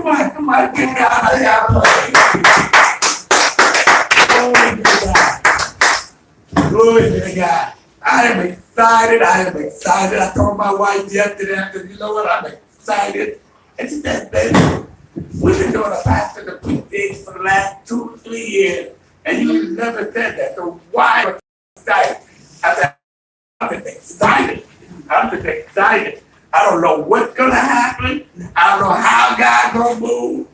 Somebody give God a praise. Glory to God. Glory to God. I am excited. I told my wife yesterday, I said, you know what, I'm excited. And she said, baby, we've been doing a pastor to preach things for the last 2 to 3 years, and you never said that. So why are you excited? I said, I'm just excited. I don't know what's gonna happen. I don't know how God's gonna move,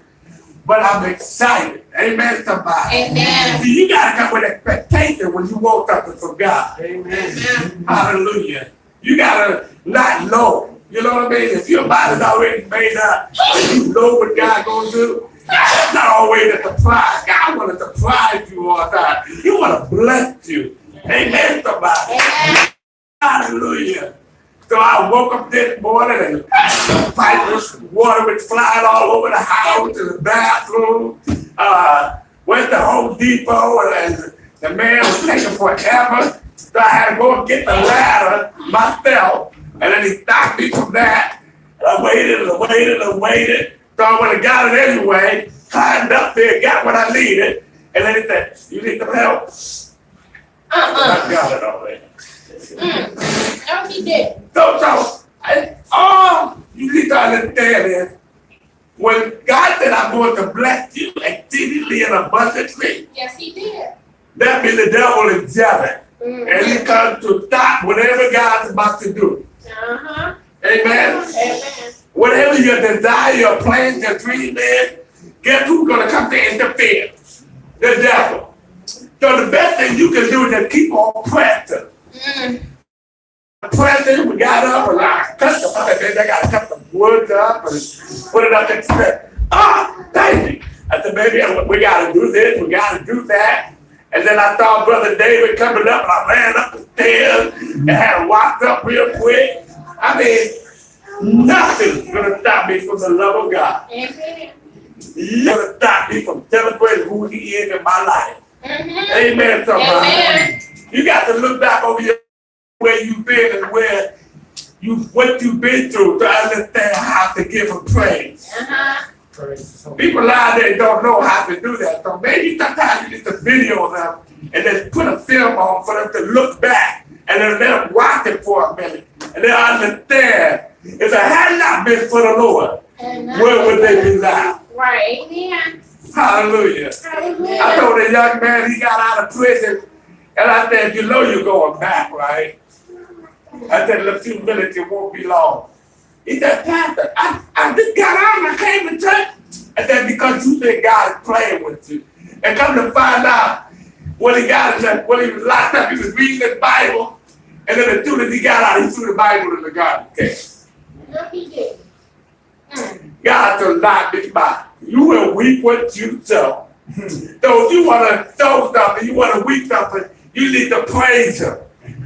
but I'm excited. Amen, somebody. Amen. See, you gotta come with expectation when you want something from God. Amen. Hallelujah. You gotta not know. You know what I mean? If your mind's already made up and you know what God's gonna do, that's not always a surprise. God wanna surprise you all the time. He wanna bless you. Amen, somebody. Amen. Hallelujah. So I woke up this morning and water was flying all over the house, in the bathroom. Went to Home Depot and the man was taking forever. So I had to go and get the ladder myself. And then he stopped me from that. And I waited. So I went and got it anyway, climbed up there, got what I needed. And then he said, you need some help? I got it already. No, he did. All you need to understand is when God said I'm going to bless you exceedingly and abundantly, yes, he did. that means the devil is jealous. And he comes to stop whatever God's about to do. Uh-huh. Amen? Amen. Whatever your desire, your plans, your dream is, guess who's going to come to interfere? The devil. So the best thing you can do is just keep on pressing. Pressing, we got up and I cut I got to cut the wood up and put it up and said, thank you. I said, baby, we got to do this, we got to do that. And then I saw Brother David coming up and I ran up the stairs and had him walked up real quick. I mean, nothing's going to stop me from the love of God. Amen. Nothing's going to stop me from celebrating who he is in my life. Amen, somebody. Amen. You got to look back over where you've been and what you've been through to understand how to give him praise. People out there don't know how to do that. So maybe sometimes you need to video them and then put a film on for them to look back and then let them watch it for a minute. And they'll understand if it had not been for the Lord, where would they be now? Right. Amen. Hallelujah. Hallelujah. I told a young man, he got out of prison, and I said, you know you're going back, right? I said, in a few minutes, it won't be long. He said, Pastor, I just got out and I came to church. I said, because you think God is playing with you. And come to find out, when he was locked up, he was reading the Bible, and then as soon as he got out, he threw the Bible in the garden case. No, he did. God will not be by. You will reap what you sow. So if you want to sow something, you want to reap something, you need to praise him.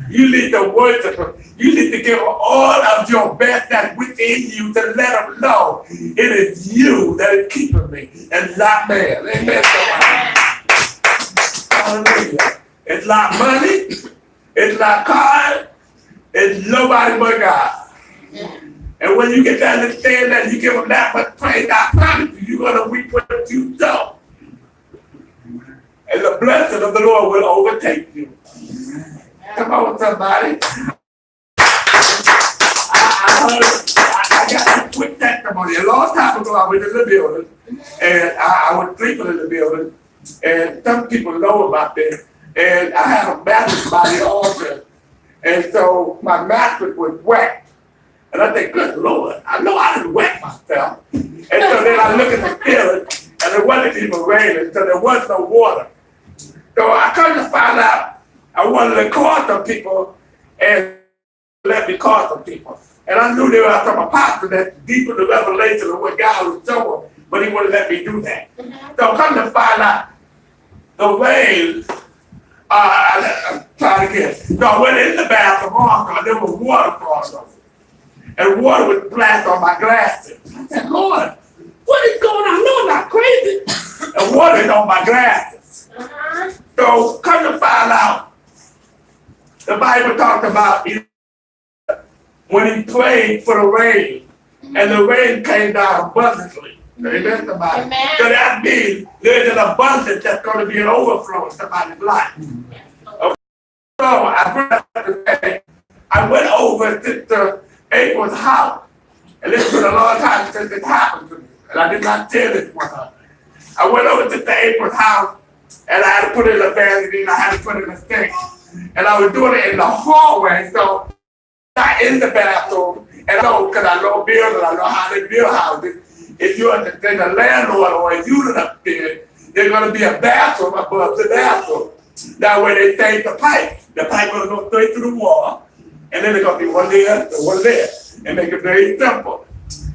You need to worship him. You need to give him all of your best that's within you to let him know it is you that is keeping me and not man. Amen. Hallelujah. It's not money. It's not cars. It's nobody but God. And when you get to understand that, you give him that much praise, I promise you, you're going to reap what you sow. And the blessing of the Lord will overtake you. Come on, somebody. I got a quick testimony. A long time ago, I was in the building, and I was sleeping in the building, and some people know about this. And I had a mattress by the altar, and so my mattress was wet. And I said, good Lord, I know I didn't wet myself. And so then I look at the ceiling, and it wasn't even raining, so there was no water. So I come to find out, I wanted to call some people and let me call some people. And I knew there was some apostle that's deep in the revelation of what God was showing, but he wouldn't let me do that. So come to find out, the rain, I'm trying to get, so I went in the bathroom also, there was water falling on me. And water was splashed on my glasses. I said, Lord, what is going on? No, I'm not crazy. And water is on my glasses. So come to find out, the Bible talks about when he prayed for the rain, and the rain came down abundantly. Amen, somebody. Amen. So that means there's an abundance that's going to be an overflow in somebody's life. Okay. So I bring up to say, I went over to Sister April's house. And this was a long time since it happened to me. And I did not tell this one. I went over to Sister April's house and I had to put it in a vanity and I had to put it in a sink. And I was doing it in the hallway, so not in the bathroom. And I know, because I know buildings, I know how they build houses. If you're the landlord or a unit up there, there's going to be a bathroom above the bathroom. That way they save the pipe. The pipe going to go straight through the wall. And then there's going to be one there and one there. And make it very simple.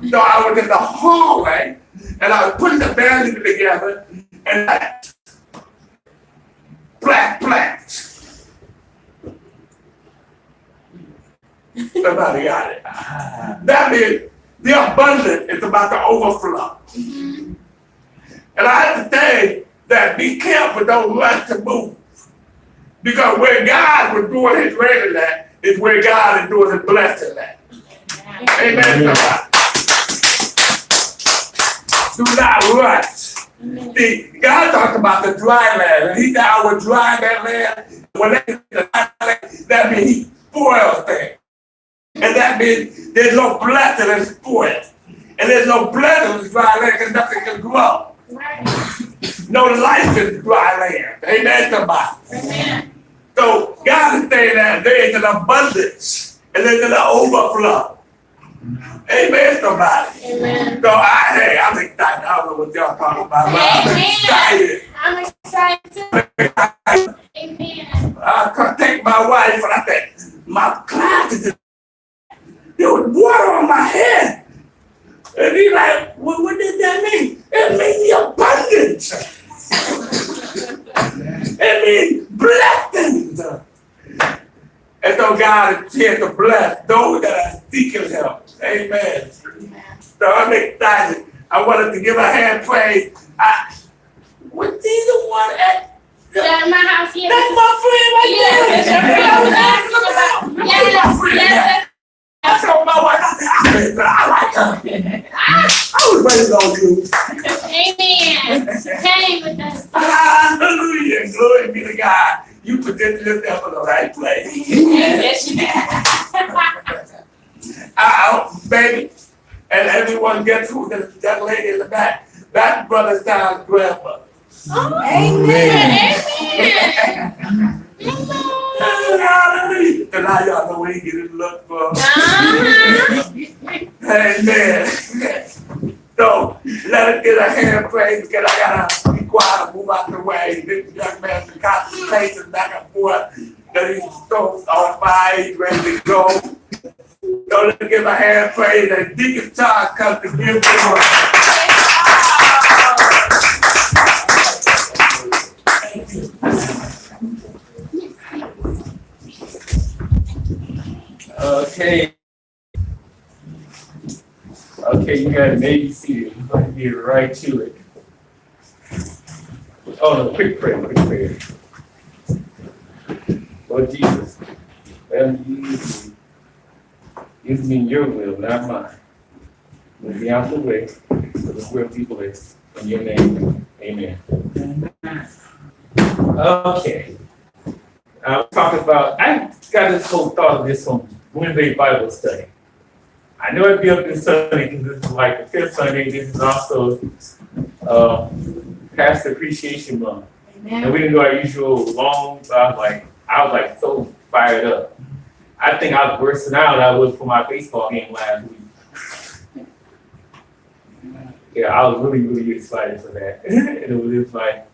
So I was in the hallway, and I was putting the vanity together, and I plat. Somebody got it. That means the abundance is about to overflow. And I have to say that be careful, don't rush to move. Because where God was doing his rain at is where God is doing his blessing at. Amen. Do not rush. See, God talked about the dry land, and he said, I will dry that land. When they the dry land, that means he spoils things. And that means there's no blessing in spoil. And there's no blessing in dry land because nothing can grow. No life in dry land. Amen, somebody. Amen. So God is saying that there is an abundance and there's an overflow. Amen, somebody. Amen. So I'm excited. I don't know what y'all talking about, but I'm excited. I'm excited too. Amen. I could take my wife and I said, my glasses, there was water on my head. And he's like, well, what does that mean? It means the abundance. It means blessings. And so God is here to bless those that are seeking him. Amen. So I'm excited. I wanted to give a hand praise. Was he the one at my house here. That's my friend right there. Yes, that's your friend. Yes. I told my wife, I like her. I was raised on you. Amen. Came with us. Hallelujah. Glory be to God. You positioned yourself in the right place. Yes, you did. Baby. And everyone gets who that lady in the back. That's Brother Styles' grandmother. Oh, amen. Amen. Hallelujah. So now y'all know where he get his look from. Amen. So let us get a hand praise because I gotta be quiet and move out the way. This young man been contemplating back and forth that he's so on fire, he's ready to go. So let's give a hand praise as Deacon Charles comes to give the word. Thank you. Okay, you got it. Maybe seated. We're going to get right to it. Oh, no, quick prayer. Lord Jesus, let me use me in your will, not mine. Let me out the way so the will be blessed. In your name, amen. Okay. I'm talking about, I got this whole thought of this on Wednesday Bible study. I know it'd be up this Sunday because this is like the fifth Sunday. This is also Pastor Appreciation Month. Amen. And we didn't do our usual long, so I was like so fired up. I think I was worse than I was for my baseball game last week. Yeah, I was really excited for that. And it was just like,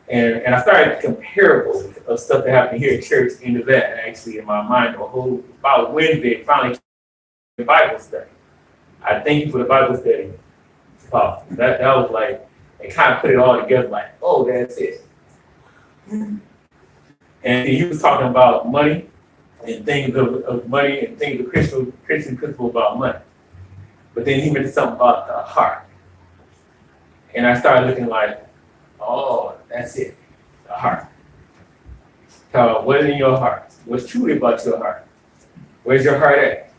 and I started comparables of stuff that happened here at church into that actually in my mind the whole about Wednesday finally came the Bible study. I thank you for the Bible study. Oh, that was like it kind of put it all together like, oh, that's it. And he was talking about money and things of money and things of Christian principle about money. But then he mentioned something about the heart. And I started looking like, oh, that's it, the heart. So what is in your heart? What's truly about your heart? Where's your heart at?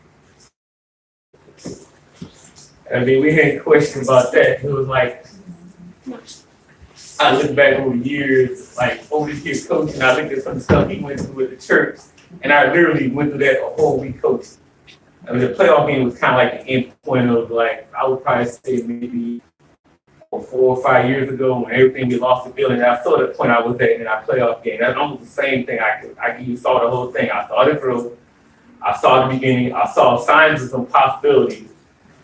I mean, we had a question about that. It was like, I look back over the years, like over the years coaching, I looked at some stuff he went through at the church, and I literally went through that a whole week coaching. I mean, the playoff game was kind of like the end point of like, I would probably say maybe 4 or 5 years ago when everything we lost the feeling. I saw the point I was at in our playoff game. That's almost the same thing. You saw the whole thing. I saw the growth. I saw the beginning. I saw signs of some possibilities,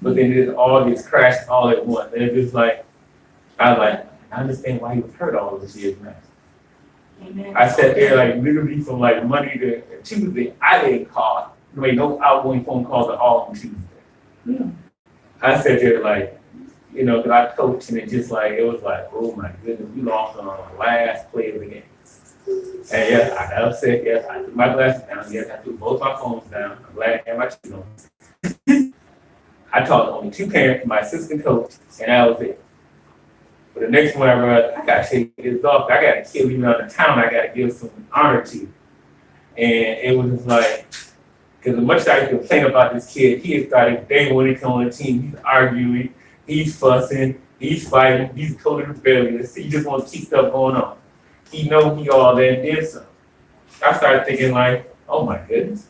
but then it all gets crashed all at once. And it's just like, I was like, I understand why he was hurt all those years now. Amen. I sat there like literally from like Monday to Tuesday. I didn't call. Made no outgoing phone calls at all on Tuesday. Yeah. I sat there like, you know, because I coached and it just like, it was like, oh my goodness, we lost on the last play of the game. And yes, I got upset. Yes, I took my glasses down. Yes, I took both my phones down. I'm glad I had my shoes on. I talked to only 2 parents, my assistant coach, and that was it. But the next one I got to take this off. I got a kid leaving out of town I got to give some honor to. And it was just like, because as much as I complain about this kid, he has started day one he come on the team, he's arguing, he's fussing, he's fighting, he's totally rebellious. He just wants to keep stuff going on. He know he all that and did something. I started thinking like, oh my goodness.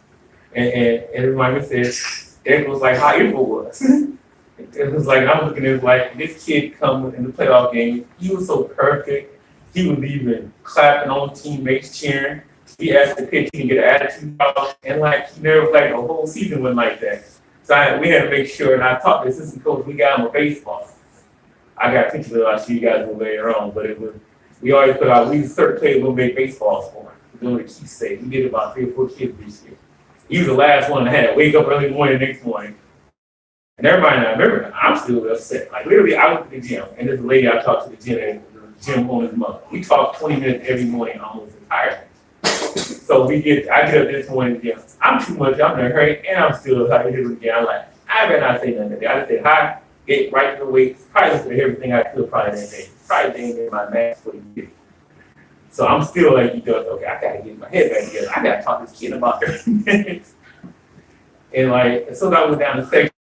And everybody said, that was like how April was. It was like, I'm looking at it like, this kid come in the playoff game, he was so perfect. He was even clapping on teammates, cheering. He asked the pitch to get an attitude out, and like, he never played a whole season went like that. So we had to make sure, and I talked to the assistant coach, we got him a baseball. I got pictures of it, I'll show you guys later on, but it was, we always put out, we certain players will make baseballs for him. We're doing a key state. We did about 3 or 4 kids this year. He was the last one that had to wake up early morning the next morning. And everybody, I remember, I'm still upset. Like literally, I went to the gym, and this lady I talked to the gym owner's mother. We talked 20 minutes every morning, almost entirely. So I get up this morning, gym. I'm too much, I'm in a hurry, and I'm still tired to again. I'm like, I better not say nothing today. I just said hi, get right to the weights, probably for everything I could probably that day. Probably didn't get my mask for the year. So I'm still like, okay, I gotta get my head back together. I gotta talk to this kid about 30 minutes. And like, so I was down the section,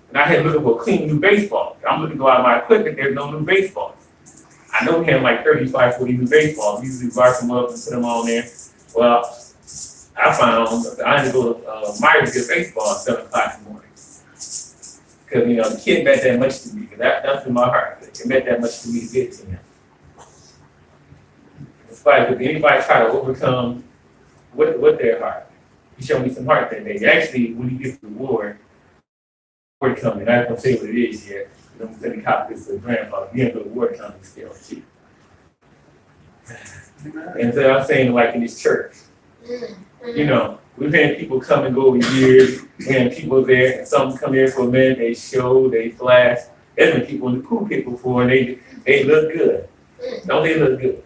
and I had looking for a clean new baseball. I'm looking to go out of my equipment, there's no new baseballs. I know we had like 35, 40 new baseballs. We usually bar them up and put them on there. Well, I found I had to go to Myers to get baseball at 7 o'clock in the morning. Because, you know, the kid meant that much to me. Because that's in my heart. It meant that much to me to get to him. It's like, if anybody try to overcome with their heart, he showed me some heart that day. Actually, when he gets the award coming, I'm not going to say what it is yet. I'm sending copies to the grandfather. He has the award coming still, too. And so I'm saying, like in this church, you know, we've had people come and go over years, and people there, and some come here for a minute, they show, they flash. There's been people in the pulpit before, and they look good. Don't they look good?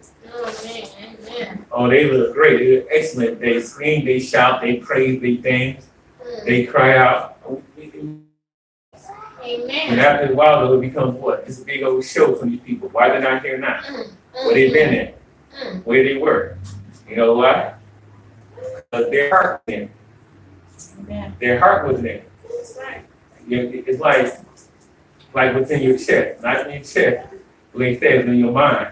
Oh, they look great. They look excellent. They scream, they shout, they praise, they dance, they cry out. Amen. And after a while, though, it becomes what? It's a big old show for these people. Why they're not here now? Where they been at? Where they were? You know why? Because their heart was in it. Amen. Their heart was in it. That's right. It's like what's in your chest, not in your chest. Like it says in your mind.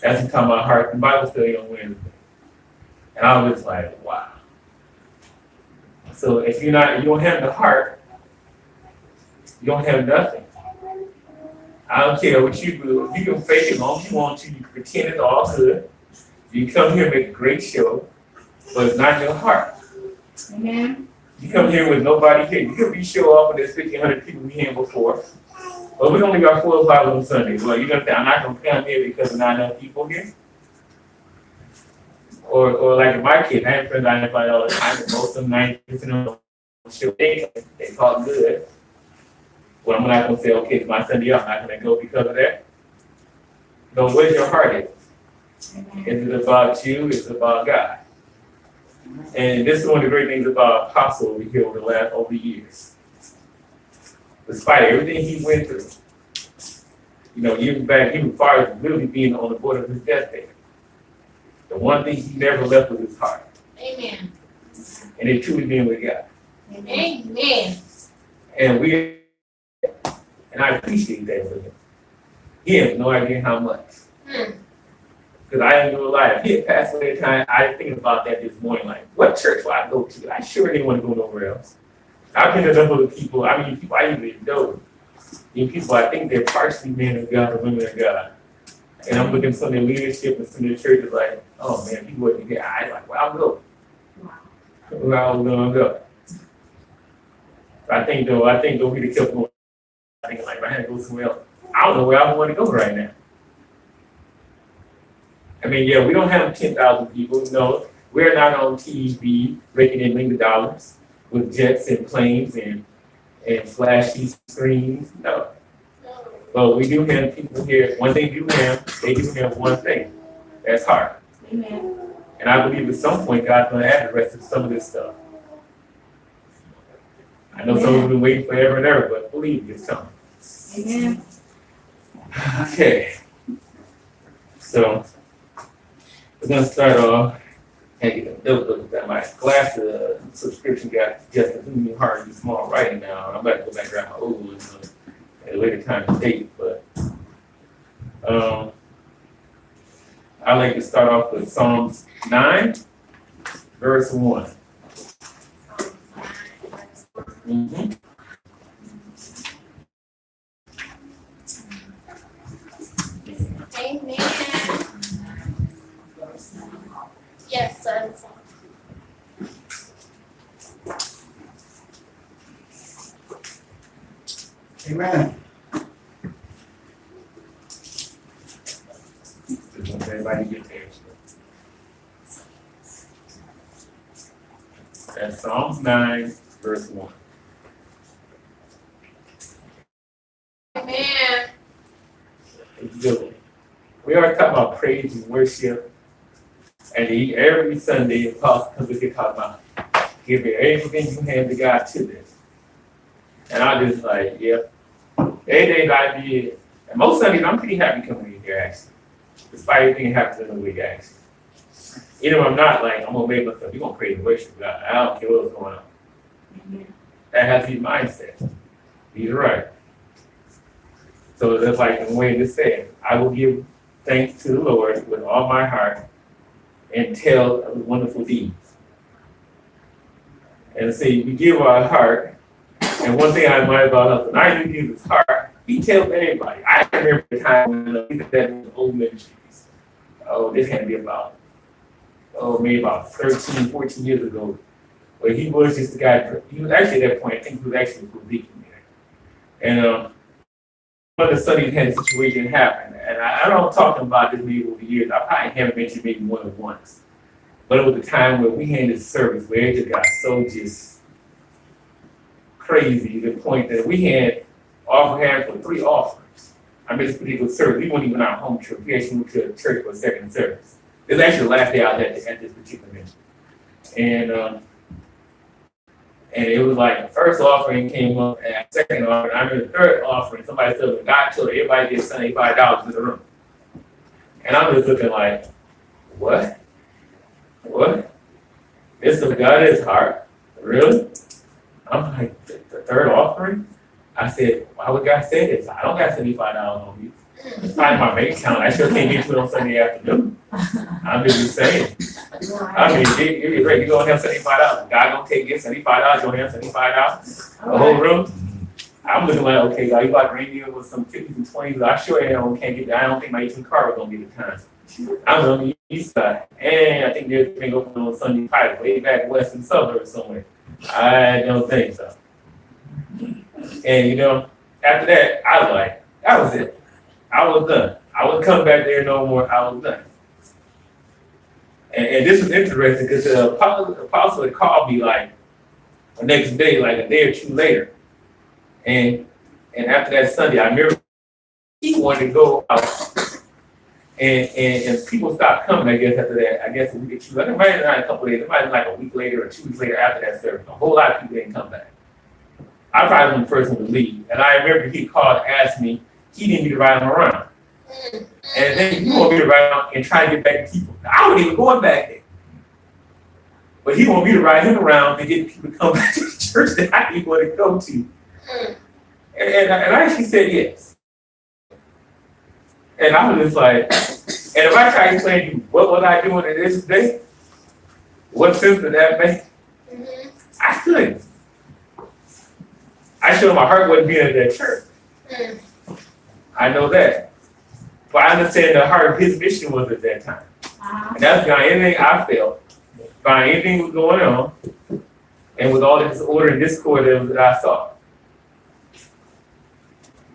That's what talking about heart and Bible study on Wednesday. And I was like, wow. So if you don't have the heart, you don't have nothing. I don't care what you do. You can fake it as long as you want to. You can pretend it's all good. You come here and make a great show, but it's not your heart. Amen. You come here with nobody here. You can be show off and there's 1,500 people we here before. But we only got 4 or 5 on Sundays. Well, you're gonna say, I'm not gonna come here because there's not enough people here. Or like my kids, I have friends I invite all the time, and most of them 90% of them show they talk good. Well, I'm not gonna say, okay, it's my Sunday, I'm not gonna go because of that. No, where's your heart at? Is it about you? Is it about God? And this is one of the great things about Apostle over here over the years. Despite everything he went through, you know, even far as really being on the border of his deathbed, the one thing he never left was his heart. Amen. And it truly being with God. Amen. And we And I appreciate that with him. He has no idea how much. Because I ain't gonna lie, if he had passed away at the time, I think about that this morning, like, what church will I go to? I sure didn't want to go nowhere else. I've been a number of people, people I even know, people I think they're partially men of God or women of God. And I'm looking at some of their leadership and some of the churches like, oh man, people wouldn't get, I like, well, I'll go. Where I was gonna go. I think though we'd have kept going. I think like, if I had to go somewhere else, I don't know where I want to go right now. I mean, yeah, we don't have 10,000 people. No, we're not on TV raking in millions of dollars with jets and planes and flashy screens. No. But we do have people here. When they do have one thing. That's heart. Amen. And I believe at some point God's going to add the rest of some of this stuff. I know some have been waiting forever and ever, but believe it's coming. Amen. Okay. So we're gonna start off. And my glass subscription got just a little hard and small writing now. I'm about to go back around my old one at a later time and date, but I like to start off with Psalms 9, verse 1. Mm-hmm. Amen. Yes, sir. Amen. Everybody get there. That's Psalms 9, verse 1. Amen. We always talk about praise and worship, and every Sunday, Apostle comes to talk about giving everything you have to God to this. And I just like, yep. Every day I did, and most Sundays I'm pretty happy coming in here actually, despite everything that happens in the week actually. Even if I'm not like, I'm gonna make myself, you're gonna praise and worship God. I don't care what's going on. Amen. That has to be mindset. He's right. So that's like the way it said, I will give thanks to the Lord with all my heart and tell of his wonderful deeds. And see, we give our heart, and one thing I admire about us, when I do give his heart, he tells everybody. I remember the time when we did that in the old ministries. Oh, this had to be about, maybe about 13, 14 years ago, where he was just the guy, he was actually at that point, I think he was actually a deacon there. And one of the studies had a situation happen, and I don't talk about this maybe over the years. I probably haven't mentioned maybe more than once, but it was a time where we had this service where it just got so just crazy to the point that we had for 3 offerings. I mean, this particular service, we weren't even our home church. We actually went to a church for a second service. It was actually the last day out at this particular ministry, and it was like the first offering came up and the second offering. I remember the third offering, somebody said, when God told everybody gets $75 in the room. And I'm just looking like, what? What? This is God is heart? Really? I'm like, the third offering? I said, why would God say this? I don't got $75 on me. It's probably my bank account. I sure can't get to it on Sunday afternoon. I'm just saying. I mean, you're going to have $75. God gonna take your $75, you're going to have $75? The whole room? I'm looking like, okay, God, you about to bring me with some 50s and 20s. I sure can't get that. I don't think my 18 car is going to be the time. I'm on the east side. And I think there's a thing open on Sunday Pike, way back west in suburbs somewhere. I don't think so. And after that, I was like, that was it. I was done. I wouldn't come back there no more. I was done. And this was interesting because the apostle had called me like the next day, like a day or two later. And after that Sunday, I remember he wanted to go out. And people stopped coming, I guess, after that. I guess a week or two. It might have been a couple of days. It might have been like a week later or 2 weeks later after that service. A whole lot of people didn't come back. I probably was the first one to leave. And I remember he called and asked me, he didn't need to ride him around. And then he wanted me to ride around and try to get back to people. I wasn't even going back there. But he wanted me to ride him around to get people to come back to the church that I didn't want to go to. And I actually said yes. And I was just like, and if I try to explain to you what was I doing in this day, what sense did that make? Mhm. I couldn't. I showed my heart wasn't being at that church. Mm. I know that. But I understand the heart of his mission was at that time. And that's beyond anything I felt, beyond anything was going on, and with all the disorder and discord that I saw.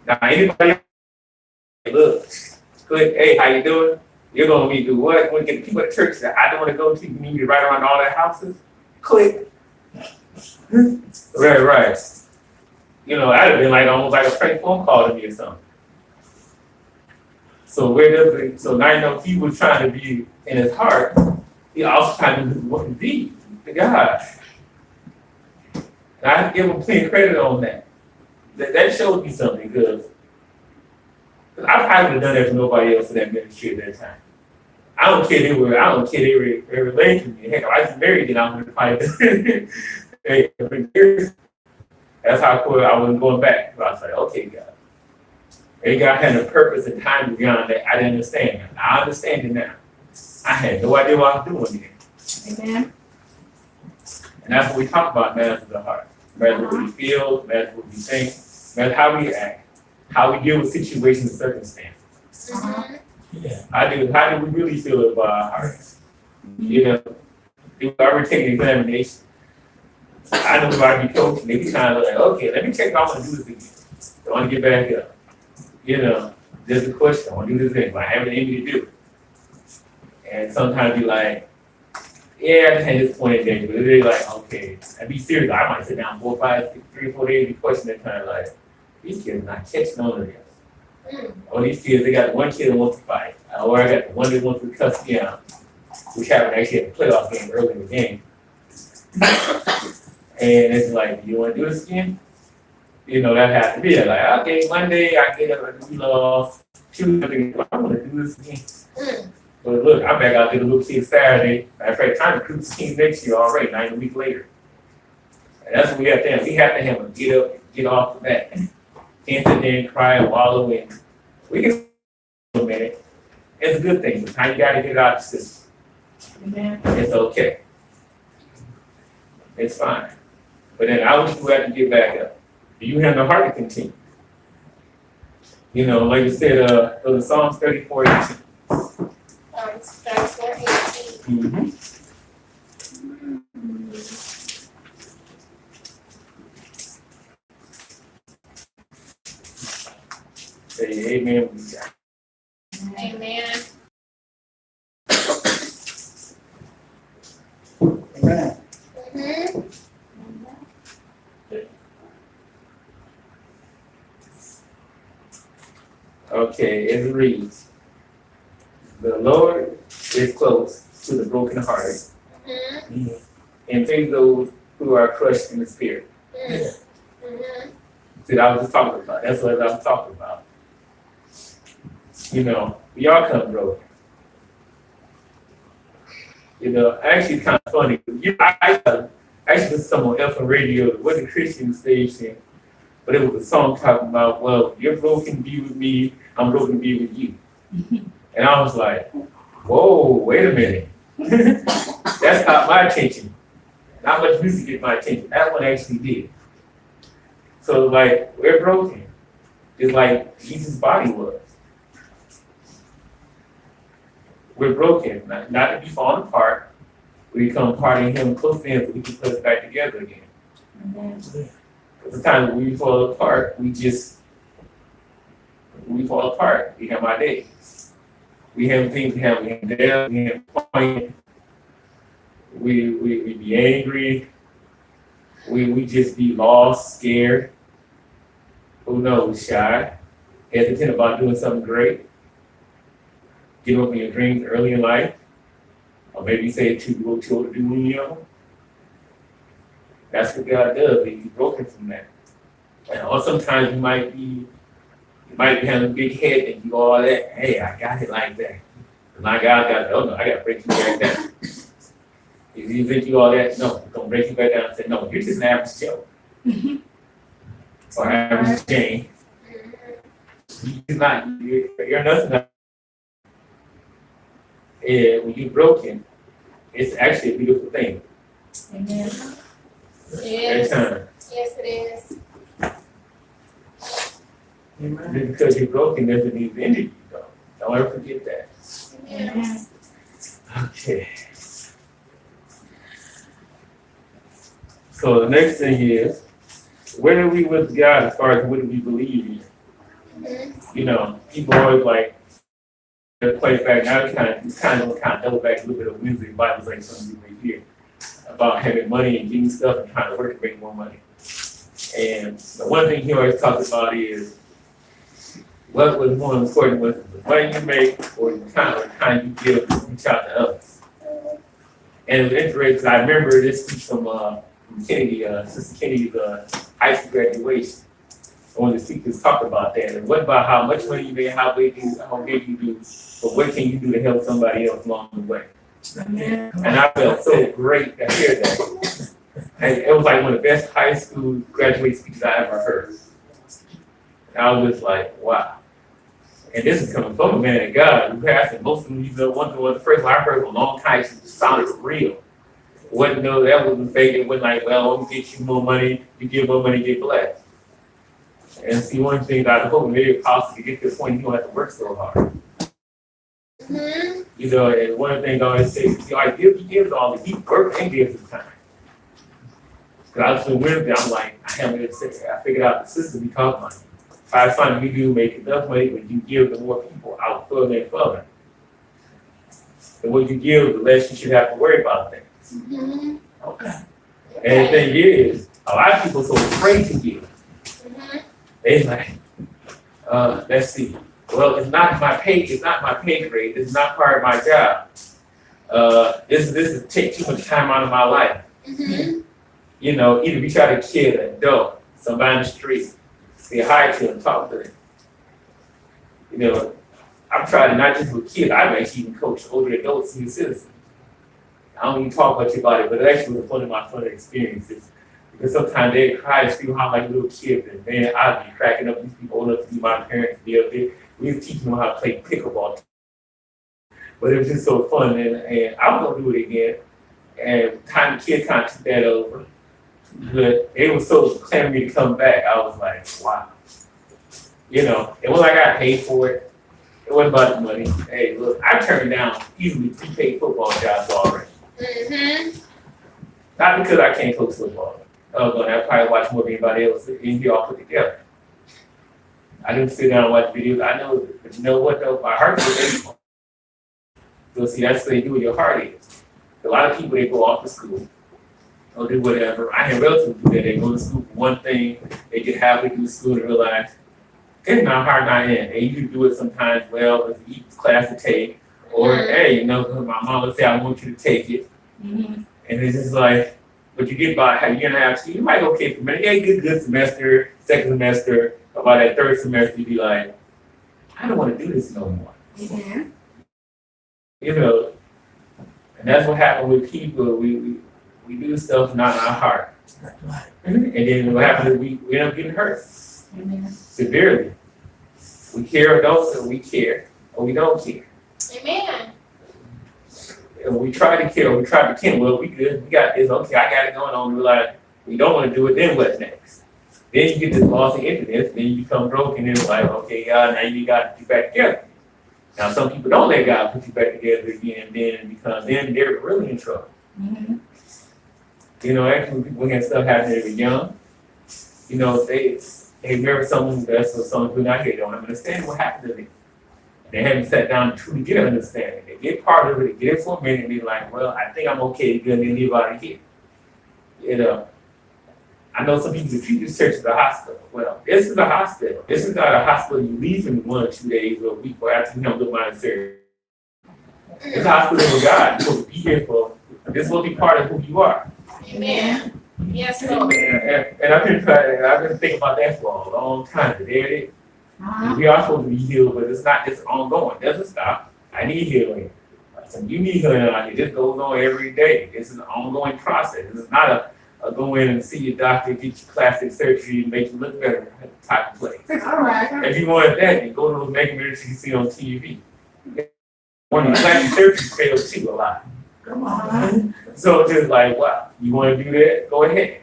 Now anybody look, click, hey, how you doing? You're gonna be do what? When get people at church that I don't want to go to, you need me right around all their houses? Click. Right. You know, I'd have been like almost like a prank phone call to me or something. So so now you know he was trying to be in his heart, he also trying to be to God. And I have to give him plenty of credit on that. That showed me something because I probably would have done that for nobody else in that ministry at that time. I don't care they were related to me. Heck, if I just married, then I would have probably hey, that's how cool I wasn't going back. So I was like, okay, God. And God had a purpose and time beyond that. I didn't understand it. I understand it now. I had no idea what I was doing there. Amen. And that's what we talk about, matters of the heart. Matters what we feel, matters what we think, matters how we act, how we deal with situations and circumstances. How do we really feel about our hearts? You know, if I ever take an examination, I know if I be coaching, they be kind of like, okay, let me check if I want to do this again. I want to get back up. You know, there's a question, I want to do this again, but I have it in me to do it. And sometimes you're like, yeah, I just had this point in day, but they're like, okay, and be serious. I might sit down 4, 5, 3 or 4 days, be questioning that kind of like, these kids not catching on to this. Or these kids, they got one kid that wants to fight, or I got the one that wants to cuss me out, which happened actually at the playoff game early in the game. And it's like, you want to do this again? You know, that has to be it. Like, okay, Monday I get up and we lost. Tuesday, I want to do this again. But look, I'm back out there to look see Saturday. Matter of fact, trying to recruit the team next year already, 9 weeks later. And that's what we have to have. We have to have them get up, get off the mat. Can't sit there and cry and wallow in. We can a minute. It's a good thing. Now you gotta get it out of the system. It's okay. It's fine. But then I wish you had to get back up. You have the heart to continue. You know, like you said, the Psalms 34:18. 34:18. Say amen. Amen. Amen. Okay, it reads, the Lord is close to the brokenhearted and saves those who are crushed in the spirit. See, I was just talking about. That's what I was talking about. You know, we all come broken. You know, actually, it's kind of funny. I actually listened to someone else on radio. It wasn't a Christian station, but it was a song talking about, well, you're broken, be with me. I'm broken, be with you. And I was like, whoa, wait a minute. That's not my attention. Not much music get my attention. That one actually did. So, like, we're broken. Just like Jesus' body was. We're broken. Not to be falling apart. We become part of Him, close to Him, so we can put us back together again. Sometimes when we fall apart, we fall apart. We have our days. We have things we have death, we have pain. We be angry. We just be lost, scared. Who knows, shy, hesitant about doing something great. Give up on your dreams early in life. Or maybe say it too old to do when you're young. That's what God does. He's broken from that. Or sometimes you might be having a big head and you all that, hey, I got it like that. And my God got, oh no, I gotta break you back down. If you think you all that, no, we're gonna break you back down and say, no, you're just an average Joe. or average Jane. You're not, you're nothing. And when you're broken, it's actually a beautiful thing. Amen. Every Yes, time. yes it is. Amen. Just because you're broken doesn't mean the end of you, though. Don't ever forget that. Amen. Okay. So the next thing is, where are we with God as far as what do we believe in? You know, people always like to play back. Now it's kind of double back a little bit of Wednesday Bible, like some people here about having money and getting stuff and trying to work to make more money. And the one thing he always talks about is what was more important was the money you make or the time you give to reach out to others. And it was interesting because I remember this speech from Kennedy, Sister Kennedy's high school graduation. One of the speakers talked about that. And what about how much money you make, how big you do, but what can you do to help somebody else along the way? And I felt so great to hear that. And it was like one of the best high school graduate speeches I ever heard. And I was like, wow. And this is coming from a man of God who has, and most of them, you know, one of the first one I heard for a long time, it sounded real. Wasn't no, that wasn't fake. It wasn't like, well, I'm gonna get you more money, you give more money, get blessed. And see, one thing that I hope maybe it's possible to get to the point you don't have to work so hard. You know, and one of the things I always say, see, he gives all the, he works and gives his time. Because I was doing Wednesday, I'm like, I figured out the system we talk about. By the time you do make enough money, when you give to more people out further and further. The more you give, the less you should have to worry about things. Okay. And the thing is, a lot of people are so afraid to give. They like, let's see. Well, it's not my pay grade, it's not part of my job. This is take too much time out of my life. You know, either we try to kid an adult, somebody in the street, say hi to them, talk to them. You know, I'm trying to not just with kids, I've actually even coached older adults and citizens. I don't even talk much about it, but it actually was one of my fun experiences. Because sometimes they cry and scream how like little kids, and man, I'd be cracking up. These people old enough to be my parents, be up there. We was teaching them how to play pickleball. But it was just so fun, and I was gonna do it again. And time the kids kind of took that over. But they were so clamoring to come back. I was like, wow. You know, it wasn't like I got paid for it. It wasn't about the money. Hey, look, I turned down easily 3 paid football jobs already. Not because I can't coach football. But I probably watch more than anybody else in here all put together. I didn't sit down and watch videos. I know, but you know what though? My heart's with baseball. So see, that's what they do with your heart is. A lot of people, they go off to school or do whatever. I have relatives do that. They go to school for one thing, they get halfway through school and realize, it's my heart not in. And you can do it sometimes, well, it's each class to take. Or, hey, you know, my mom would say, I want you to take it. And it's just like, but you get by a year and a half, so you might go okay for a minute. Yeah, good semester, second semester, about that third semester, you be like, I don't want to do this no more. You know, and that's what happened with people. We do stuff not in our heart. And then what happens is we end up getting hurt severely. We care adults, or we care, or we don't care. Amen. And we try to care, we try to pretend, well, we good, we got this, okay, I got it going on. We realize we don't want to do it, then what's next? Then you get this loss of interest, then you become broken, and it's like, okay, God, now you got to put you back together. Now, some people don't let God put you back together again, then they're really in trouble. You know, actually, people get stuff happening when they're young. You know, they remember someone that's or someone who's not here, they don't understand what happened to them. They haven't sat down to truly get an understanding. They get part of it, they get it for a minute, and be like, well, I think I'm okay to get anybody here. You know, I know some people treat this church as a hospital. Well, this is a hospital. This is not a hospital you leave in 1 or 2 days or a week or after you have little mind surgery. It's a hospital with God. You're supposed to be here for. This will be part of who you are. Amen. Yes, Lord. And I've been thinking about that for a long time. There it is. We are supposed to be healed, but it's not just ongoing. It doesn't stop. I need healing. So you need healing out here. This goes on every day. This is an ongoing process. This is not go in and see your doctor, get your plastic surgery, and make you look better type of place. All right. If you want that, then go to those mega mirrors you see on TV. One of the plastic surgeries fail too a lot. Come on. So it's just like, wow, you want to do that? Go ahead.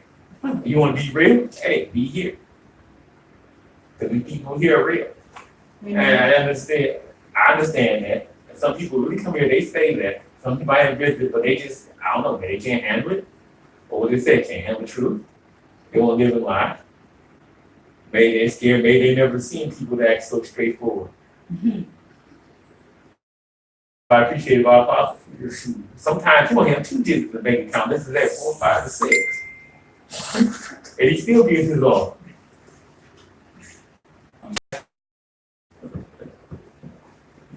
You want to be real? Hey, be here. Because the people here are real. And I understand that. And some people really come here, they say that. Some people I have visited, but they just, I don't know, they can't handle it. Or what they say, can't handle the truth. They won't live a lie. Maybe they're scared, maybe they never seen people that act so straightforward. I appreciate our apostle for your shoes. Sometimes you don't have 2 digits in the bank account. This is at 4, 5, or 6. And he still gives his all.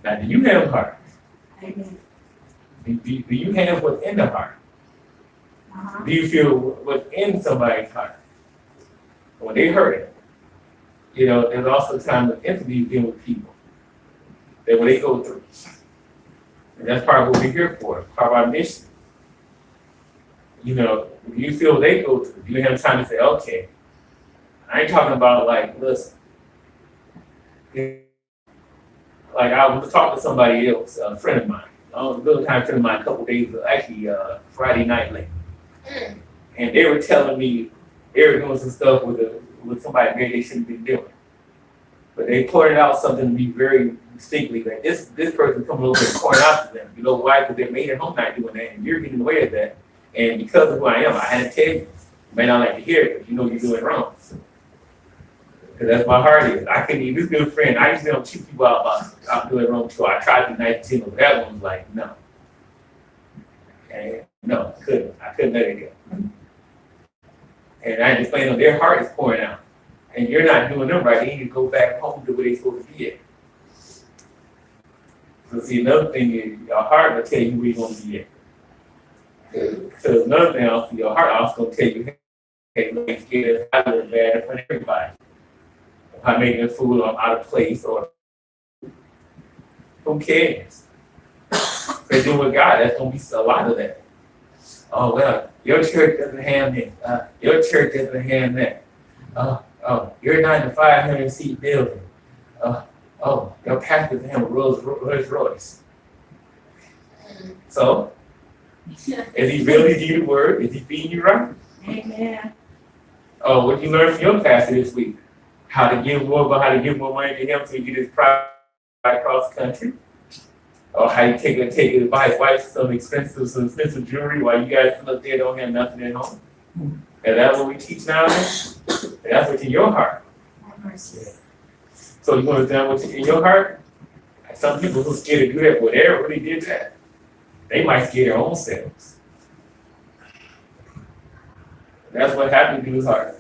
Now, do you have a heart? Amen. Do you have what's in the heart? Do you feel what's in somebody's heart? When they hurt it, you know, there's also a time of empathy you deal with people. That when they go through. And that's part of what we're here for, part of our mission. You know, if you feel they go through, you have time to say, okay, I ain't talking about like, listen. Like I was talking to somebody else, a friend of mine, a little time friend of mine, a couple days ago, actually Friday night late. And they were telling me they were doing some stuff with somebody maybe they shouldn't be doing. But they pointed out something to me very distinctly that this person coming over and pointing out to them. You know why? Because they made it home not doing that, and you're getting in the way of that. And because of who I am, I had to tell you. You may not like to hear it, but you know you're doing wrong. Because that's my heart is. I couldn't even, this good friend, I usually don't cheat people out about doing wrong too. I tried to be nice to him, but that one was like, no. And no, I couldn't let it go. And I had to explain to them, their heart is pouring out. And you're not doing them right, they need to go back home to where they're supposed to be at. So see, another thing is, your heart will tell you where you're going to be at. So another thing else, your heart also going to tell you, hey, look, it's scared, I look bad in front of everybody. If I'm making a fool, I'm out of place, or who cares? Because you're with God, that's going to be a lot of that. Oh, well, your church doesn't have this. Your church doesn't have that. Oh, you're not in a 500-seat building. Your pastor doesn't have a Rolls Royce. So, is he really giving you the word? Is he feeding you right? Amen. Oh, what did you learn from your pastor this week? How to give more money to him so he get his pride across the country? Or how you take his wife some expensive jewelry while you guys up there don't have nothing at home? And that's what we teach nowadays? And that's what's in your heart. So you understand what's in your heart? Some people who are scared to do that, well, they really did that. They might scare their own selves. That's what happened to his heart.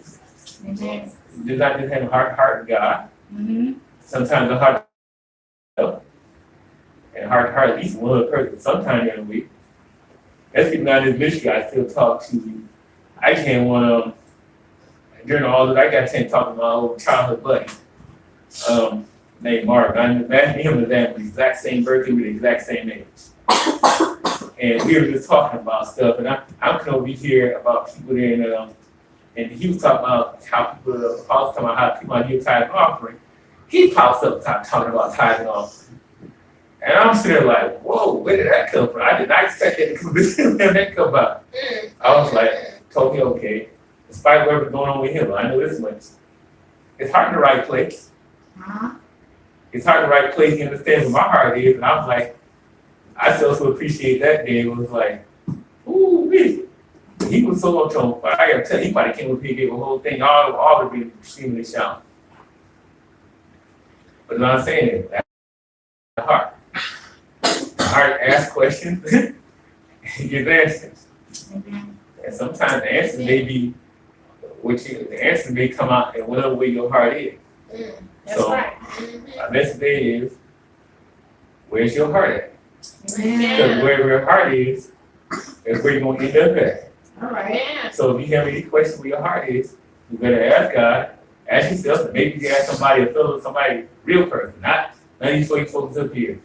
Amen. Did not just have a heart of God. Mm-hmm. Sometimes the heart of and heart at least one other person sometime in a week. That's people out in Michigan I still talk to. I can't want during all of I got a chance talking to my old childhood buddy, named Mark. I met him and that the exact same birthday with the exact same age. And we were just talking about stuff, and I'm coming over here about people there, and he was talking about how people, talking about how people are here tithing offering. He pops up talking about tithing offering. And I'm sitting there like, whoa, where did that come from? I did not expect that to come about. I was like, totally okay. Despite whatever's going on with him, I know this much. It's heart in the right place. It's heart in the right place. He understands where my heart is. And I was like, I still so appreciate that day. It was like, ooh, he was so much on fire. I tell you, he probably came up here and gave a whole thing, all to be extremely shouting. But what I'm saying is, that's the heart. The heart asks questions and gives answers. And sometimes the answer may be the answer may come out in whatever way your heart is. That's so right. Our message today is, where's your heart at? Amen. Because wherever your heart is where you're going to end up at. All right. So if you have any questions where your heart is, you better ask God. Ask yourself, and maybe you ask somebody, real person, not these folks up here.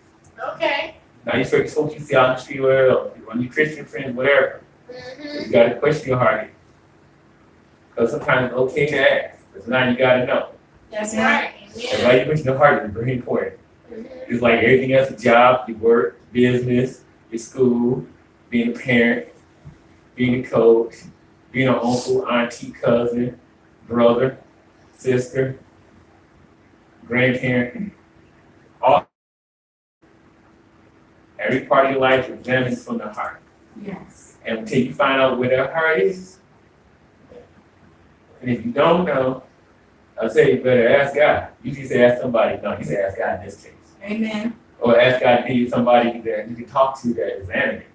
Okay. Not these folks you see out in the street or you run your Christian friends, whatever. You got to question your heart. Because sometimes it's okay to ask, because now you gotta know. That's right. And why you mention the heart is very important. It's like everything else, a job, your work, business, your school, being a parent, being a coach, being an uncle, auntie, cousin, brother, sister, grandparent. All every part of your life examines from the heart. Yes. And until you find out where the heart is, and if you don't know, I'll say you better ask God. You can say ask somebody. No, you say ask God in this case. Amen. Or ask God to need somebody that you can talk to that examine it.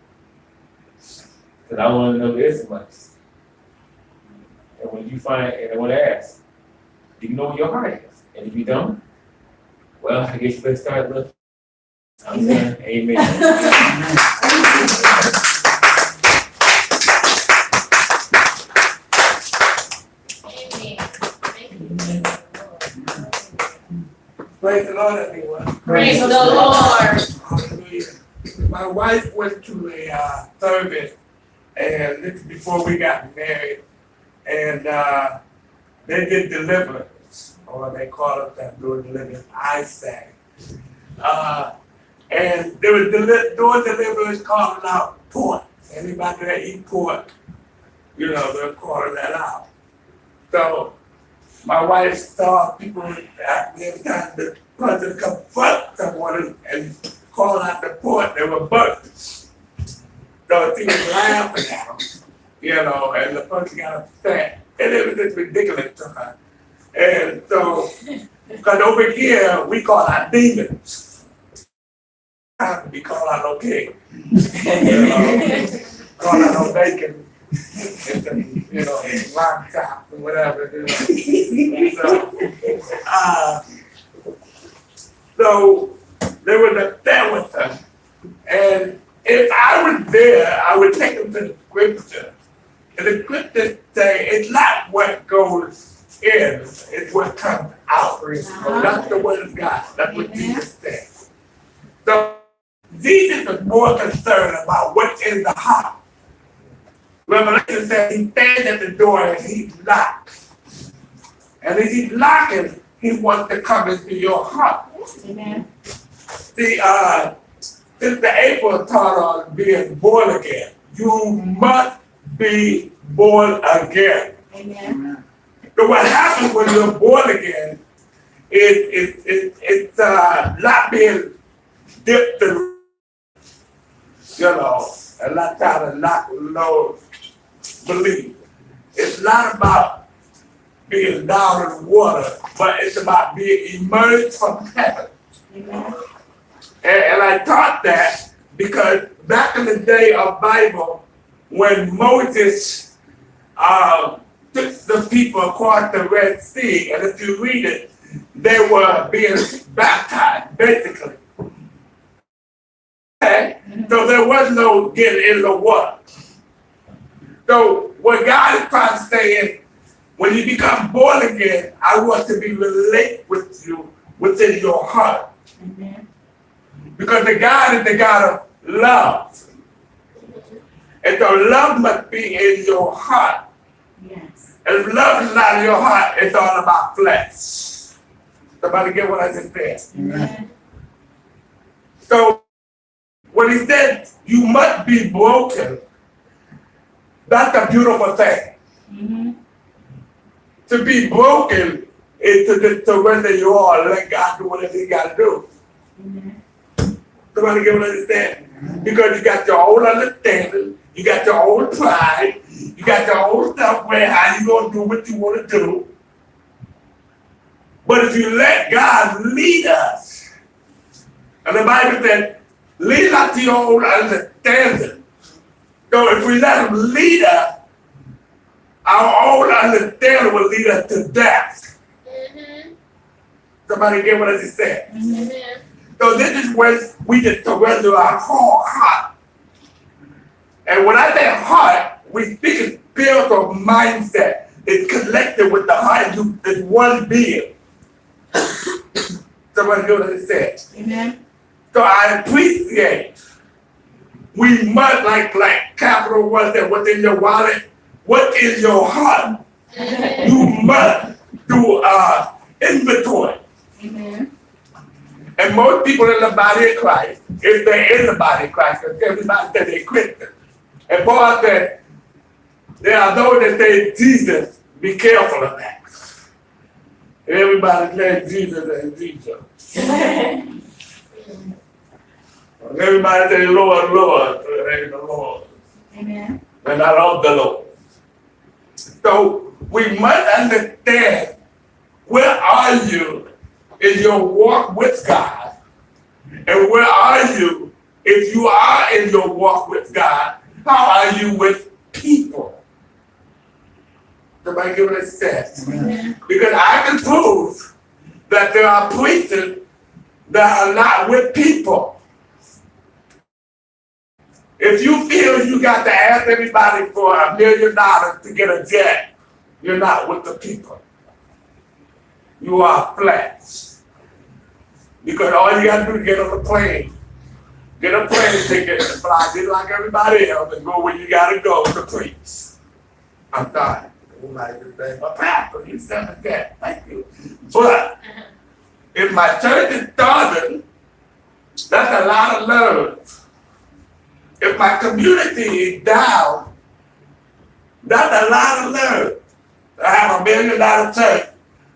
Because I want to know this much. And when you find, and I want to ask, do you know where your heart is? And if you don't, well, I guess you better start looking. I'm saying, amen. Praise the Lord, everyone. Praise the Lord. Hallelujah. My wife went to a service, and this is before we got married, and they did deliverance, or they call it that, doing deliverance. I sang. And they were doing deliverance, calling out pork. Anybody that eat pork, you know, they're calling that out. So my wife saw people every time the person confront someone and call out the pork, they were burning. So she was laughing at them, you know, and the person got upset. And it was just ridiculous to her. And so, because over here, we call out demons. We call out no king. You know, call out no bacon. You know, lamb chop or whatever. You know. So there was a that with her. And if I was there, I would take them to the scripture. And the scripture say it's not what goes in, it's what comes out. That's the word of God. That's what Jesus said. So Jesus is more concerned about what's in the heart. Revelation says he stands at the door and he knocks. And as he's knocking, he wants to come into your heart. Amen. See, Sister April taught on being born again. You must be born again. Amen. So what happens when you're born again is it's not being dipped in, you know, and not trying to knock low believe. It's not about being down in the water, but it's about being emerged from heaven. Amen. And I taught that because back in the day of Bible, when Moses took the people across the Red Sea, and if you read it, they were being baptized, basically. Okay? So there was no getting in the water. So what God is trying to say is, when you become born again, I want to be related with you within your heart. Amen. Because the God is the God of love. And so love must be in your heart. Yes. And if love is not in your heart, it's all about flesh. Somebody get what I just said? Amen. So when he said you must be broken, that's a beautiful thing. Mm-hmm. To be broken is to just surrender your all and let God do whatever he got to do. Amen. Somebody get what I understand? Because you got your own understanding, you got your own pride, you got your own stuff where how you gonna do what you want to do. But if you let God lead us, and the Bible said, lead not to your own understanding. So if we let him lead us, our own understanding will lead us to death. Mm-hmm. Somebody get what I just said? Amen. So this is when we just surrender our whole heart. And when I say heart, we speak of spiritual mindset. It's connected with the heart. It's one being. Somebody get what I said? Amen. So I appreciate. We must like Capital One said, what's in your wallet? What is your heart? You must do inventory. Amen. And most people in the body of Christ, if they're in the body of Christ, because everybody said they're Christian. And Paul said, there are those that say Jesus, be careful of that. Everybody says Jesus and Jesus. Everybody says Lord, Lord, but it ain't the Lord. Amen. And not of the Lord. So we must understand, where are you in your walk with God? And where are you, if you are in your walk with God, how are you with people? Somebody give it a sense. Because I can prove that there are preachers that are not with people. If you feel you got to ask everybody for $1 million to get a jet, you're not with the people. You are flesh. Because all you got to do is get on a plane. Get a plane ticket and fly just like everybody else and go where you got to go to preach. I'm sorry. Like say, my pastor, you said that. Thank you. But if my church is starving, that's a lot of love. If my community is down, that's a lot of love. I have $1 million church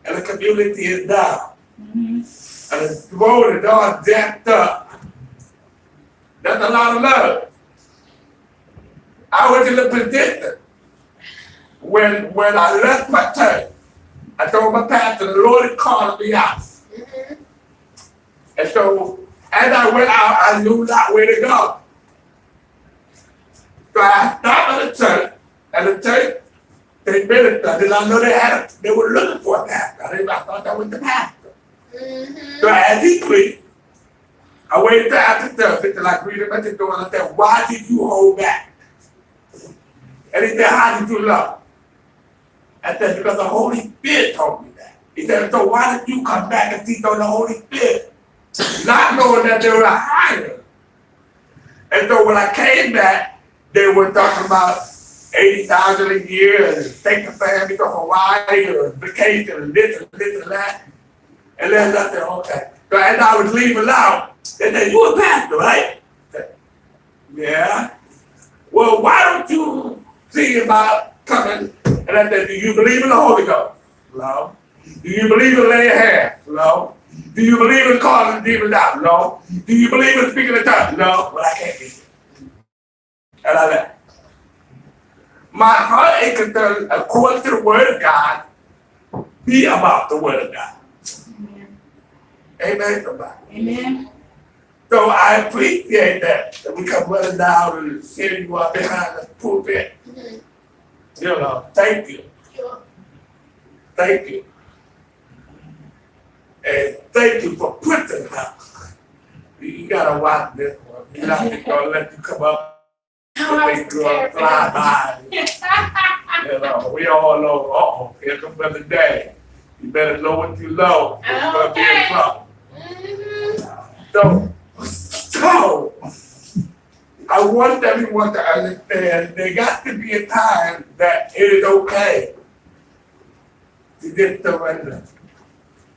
and the community is down. And the road is all jacked up. That's a lot of love. I was in a position when I left my church, I told my pastor, the Lord is calling me out. And so as I went out, I knew not where to go. So I stopped at the church, and the church, they ministered. I did not know they were looking for a pastor. I thought that was the pastor. So as he preached, I waited till after service until I greeted him at the door and I said, why did you hold back? And he said, how did you love? I said, because the Holy Spirit told me that. He said, so why did you come back and teach on the Holy Spirit? Not knowing that they were hired. And so when I came back, they were talking about 80,000 a year and take the family to Hawaii or vacation and this and that. And then I said, okay. So as I was leaving out, they said, you a pastor, right? I said, yeah. Well, why don't you see about coming? And I said, do you believe in the Holy Ghost? No. Do you believe in laying hands? No. Do you believe in calling demons out? No. Do you believe in speaking in tongues? No. Well, I can't be. And I left. My heart is concerned, according to the Word of God, be about the Word of God. Amen, somebody. Amen. So I appreciate that we come running down and sitting you up behind the pulpit. You know, thank you. Thank you. And thank you for putting her. You gotta watch this one. You're not just gonna let you come up and make you fly by. You know, we all know, uh-oh, here comes another day. You better know what you know. You're gonna be in trouble. So, I want everyone to understand there got to be a time that it is okay to just surrender.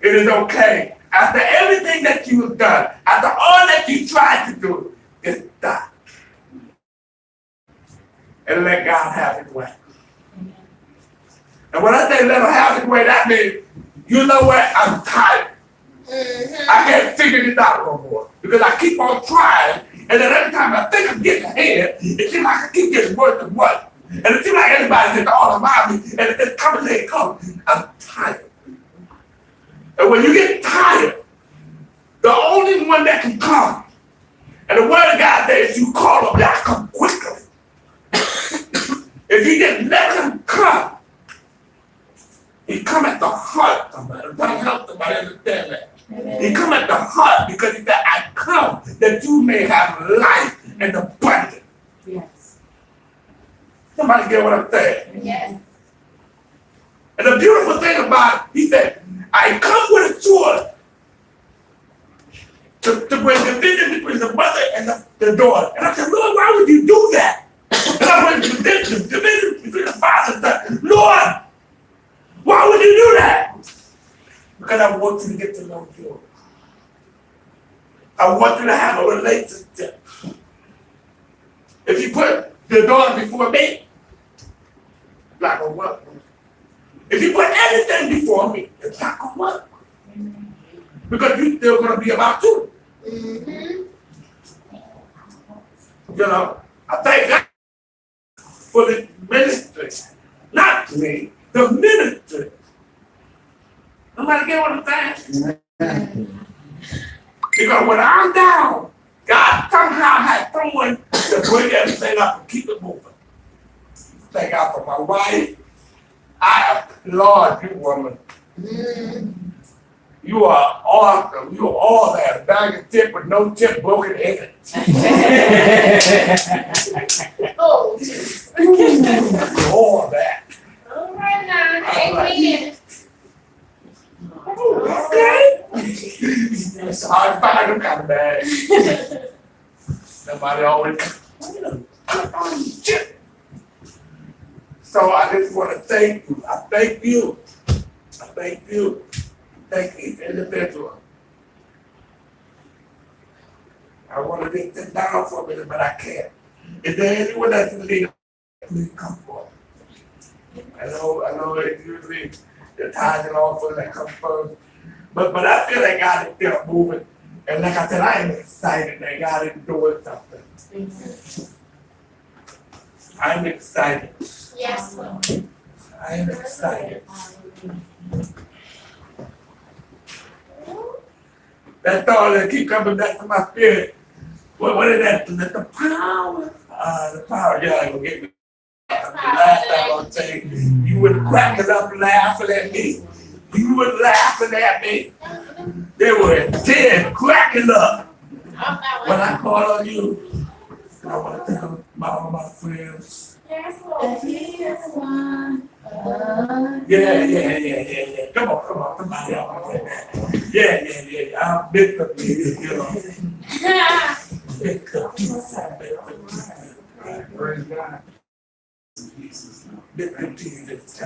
It is okay. After everything that you have done, after all that you tried to do, just stop. And let God have his way. And when I say let him have his way, that means, you know what, I'm tired. I can't figure this out no more because I keep on trying, and then every time I think I'm getting ahead, it seems like I keep getting worse and worse. And it seems like everybody's just all around me, and it's coming and coming. I'm tired. And when you get tired, the only one that can come, and the word of God says, you call him, that come quickly. If you just let him come, he come at the heart. I'm trying to help somebody understand that. He come at the heart because he said, I come that you may have life and abundance. Yes. Somebody get what I'm saying? Yes. And the beautiful thing about it, he said, I come with a sword to bring division between the mother and the daughter. And I said, Lord, why would you do that? And I bring division between the father and the son. Lord, Why would you do that? Because I want you to get to know you. I want you to have a relationship. If you put your daughter before me, it's not gonna work. If you put anything before me, it's not gonna work. Because you're still gonna be about you. You know, I thank God for the ministry. Not me, the ministry. Nobody get what I'm saying? Because when I'm down, God somehow had someone to bring everything up and keep it moving. Thank God for my wife. I applaud you, woman. You are awesome. You are all that. A bag of tip with no tip broken in it. Oh, All that. all right now, amen. Okay. It's hard to find them kind of bag. Somebody always, shit. So I just want to thank you. I thank you. I thank you. Thank each individual. I want to get this down for a minute, but I can't. Is there anyone that's in the leader? Please come forward. I know it's usually the tithes and offering that come first. But I feel like God is still moving. And like I said, I am excited that God is doing something. I'm excited. Yes, Lord. I am excited. That thought that keep coming back to my spirit. What is that? The power. The power. Yeah, gonna get me. The last time I was saying, you were cracking up laughing at me. You were laughing at me. They were dead cracking up. When I called on you, I want to thank all my friends. Yes, Lord. Yes, one. Yeah. Come on. Somebody else. Yeah. I'm big up here, you know. Big up peace. Praise God. Big up peace.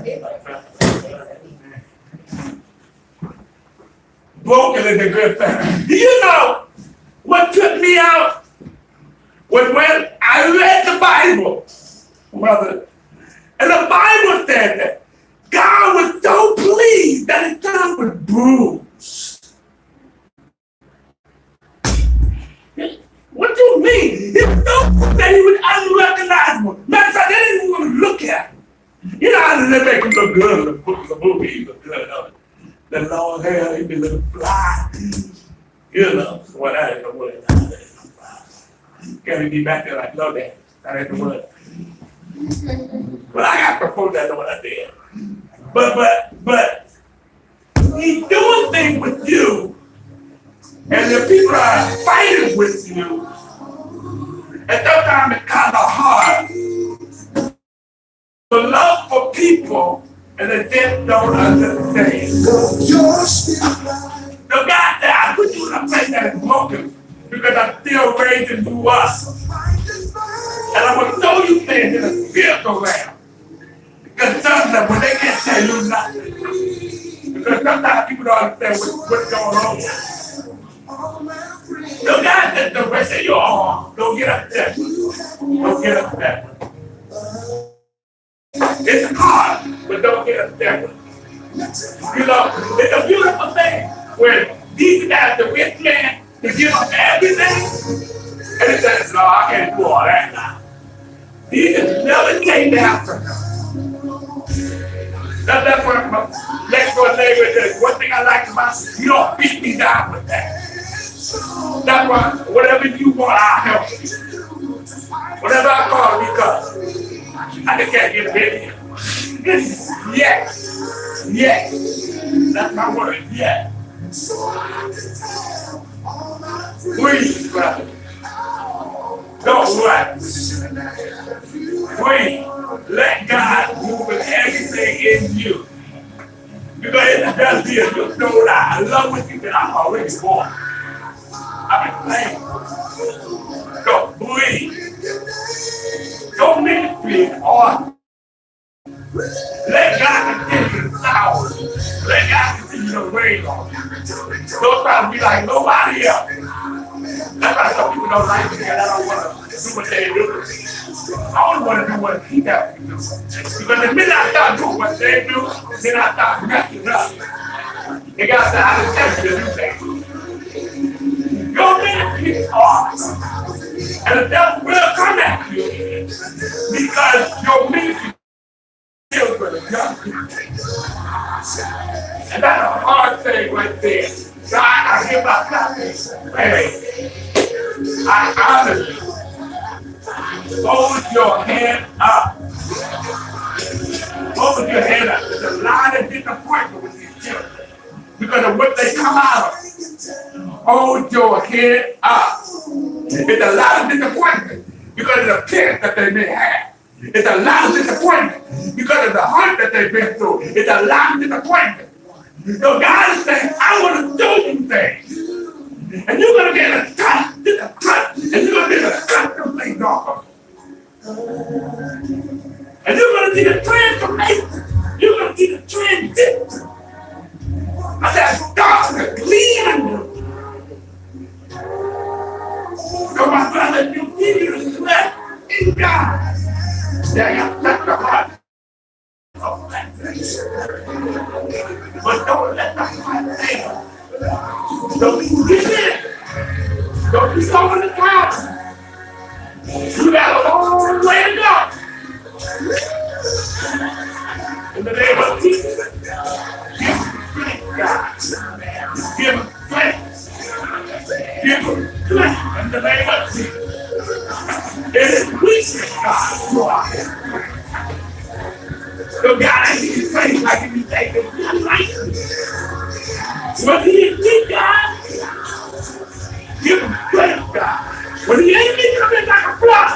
Broken is a good thing. Do you know what took me out was when I read the Bible, brother. And the Bible said that God was so pleased that his son was bruised. What do you mean? He was so pleased that he was unrecognizable. Matter of fact, they didn't even want to look at him. You know how they make him look good in the movie? He look good, don't it? The long hair, he be looking fly. You know, what that ain't the word. Can he be back there like, no, that ain't the word. But I got to propose that what I did. But he's doing things with you, and the people are fighting with you, and sometimes it's kind of hard. The love for people, and they just don't understand. So God said, I put you in a place that is broken because I'm still raising you up. And I'm going to show you things in the spiritual realm. Because sometimes when they can't tell you nothing. Because sometimes people don't understand what's going on. So God said, don't rest your arm. Don't get upset. Don't get upset. It's hard, but don't get upset. You know, it's a beautiful thing when these guys, the rich man, to give up everything, and he says, no, I can't do all that now. He just never came to Africa. That's what my next door neighbor says. One thing I like about you, you don't beat me down with that. That's why whatever you want, I'll help you. Whatever I call, you come. I just can't get rid of you. Yes. That's my word. Yes. Please, brother. Don't run. Please, let God move in everything in you. Because it does be a good soul. I love what you did. I'm already born. I've been playing. So breathe. Your ministry is on. Let God continue to sound faith on you. Don't try to be like nobody else. That's why some people don't like me because I don't want to do what they do. I only want to do what he tells me to do. Because the minute I start doing what they do, then I start messing up. You got to say, I didn't tell you to do that. Your ministry is awesome. And the devil will come at you because your ministry is for the young people. And that's a hard thing right there. God, I hear my salvation. Hey, I honor you. Hold your hand up. Hold your hand up. There's a lot of disappointment with these children because of what they come out of. Hold your head up. It's a lot of disappointment because of the parents that they may have. It's a lot of disappointment because of the hurt that they've been through. It's a lot of disappointment. So God is saying, I want to do some things. And you're going to get a touch, and you're going to get a touch of things off of it. And you're going to see the transformation. You're going to see the transition. I said, God is cleaning you. So my brother, you need to trust in God. Yeah, you touch the heart. But don't let the heart fail. Don't be scared. Don't be over the top. You got a long way to go. In the name of Jesus, give strength, God. Give him strength. Give him strength in the name of Jesus. It is weakness, God. You are his. So God, I need you to pray like if you take it. I like it. But he is weak, God. Give him strength, God. When the enemy comes in like a flood,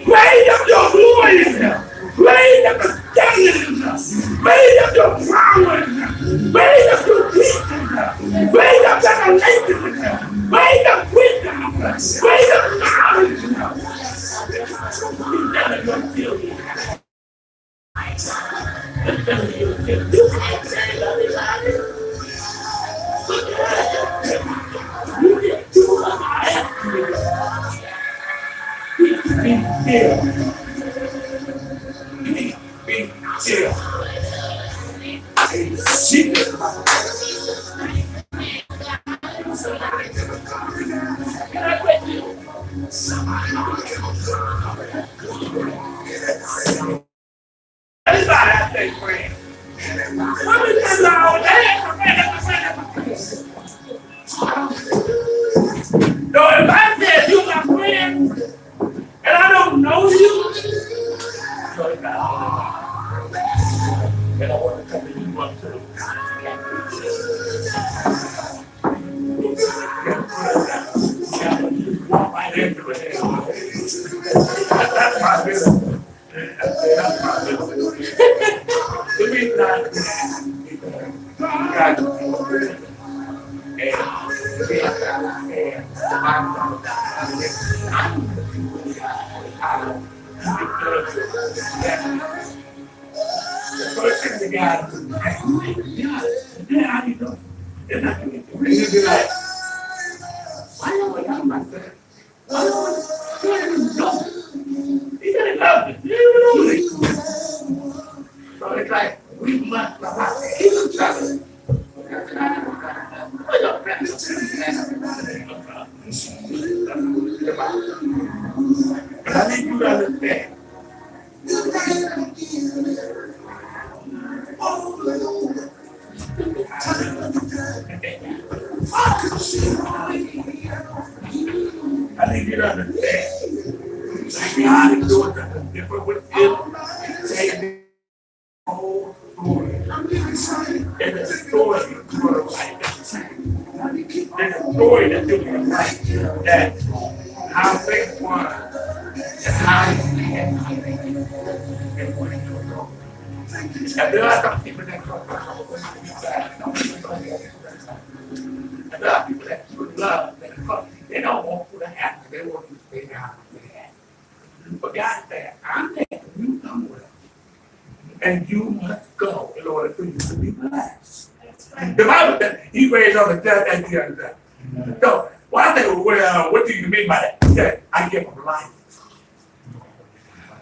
raise up your glory in him. Raise up the standard in him. Raise up your power in him. Raise up your peace in him. Raise up revelation in him. Raise up wisdom in him. Raise up knowledge in him. He's never going to kill you. He's never going to kill you. You can't say nothing. You get too high. Be still. Be still. Everybody, I say, friend. What is that loud? So if I said you're my friend and I don't know you, so it's not all. And I want to come to you up too. Walk right into it. That's my business. That's my business. The reason I do first thing the guy how you doing? And I can be like, why don't we have myself? He said he loved me. So it's like, we must love each other. But I need you to understand. I need you to understand. God is doing something different with him. Taking the whole story. And the story is going to write there's a story that you're going to write that how things were and how you can and where you go. And there are some people that come and there are people that you love that come. They don't want you to happen. They want you to stay down there. But God said, I'm there. You come with us. And you must go in order for you to be blessed. The Bible said he raised on the dead and the other. So, well, I think, well, what do you mean by that? He said, I give them life.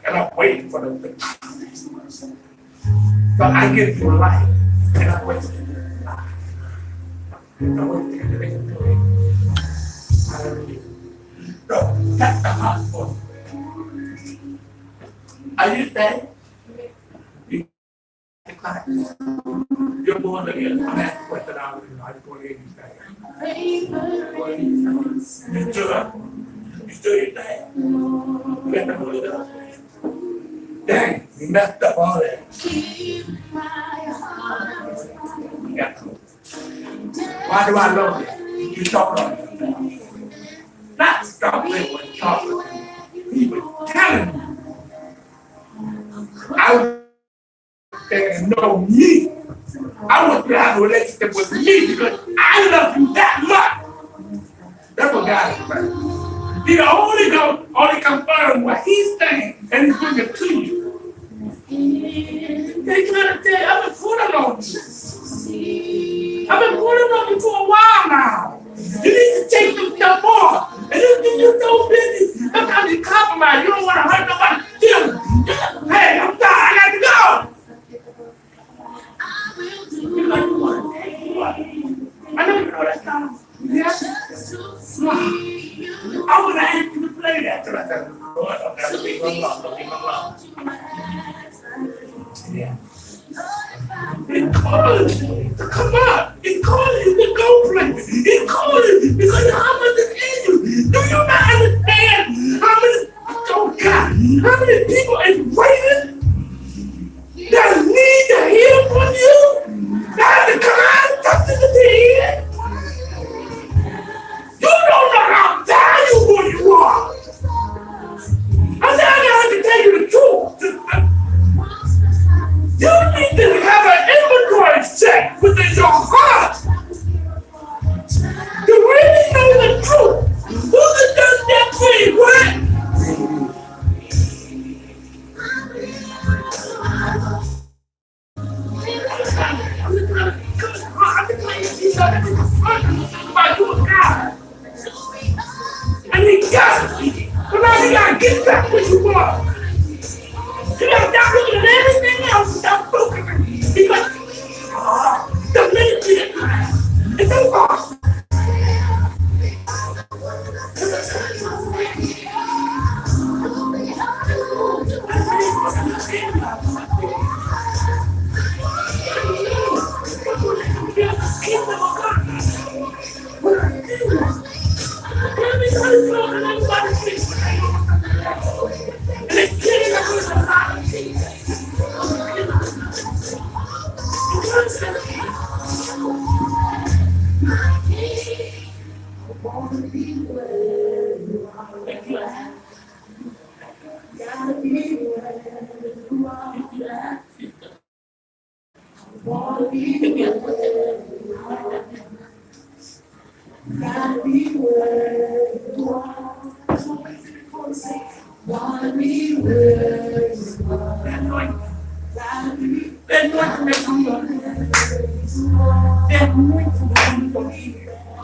And I'm waiting for them to. So I give you life. And I'm waiting for them to life. I'm waiting for them to life. Hallelujah. So, that's the hospital. Are you saying? You're born again. I'm asking what that I was in. I just want to hear you say. You sure? You sure you think? You got to hold it up. Dang, you messed up all that. Yeah. Why do I love you? You talk about yourself. Not stop living with talking. He was telling you. I was and know me. I want you to have a relationship with me because I love you that much. That's what God is about. He only confirm what he's saying and he's bringing it to you. They trying to tell you, I've been pulling on you. I've been pulling on you for a while now. You need to take them stuff off. And you're so busy. Sometimes you compromise. You don't want to hurt nobody. Hey, I'm sorry. I got to go. You got to want to take you up. I know you know that song. Yeah. I want to ask you to play that. So I said, Lord, don't ever leave me alone. Don't leave me alone. Yeah. It's calling to come out. It's calling you to go places. It's calling because how much is in you. Do you not understand how many, oh God, how many people is waiting that need to hear from you? That have to come out and touch it to the head. You don't know how valuable you are. I said I have to tell you the truth. You need to have an inventory check within your heart to really know the truth. Who's it done that for you, what? And he got it. But now you gotta get back where you are. You gotta stop looking at everything else and stop focusing. Because the ministry is over.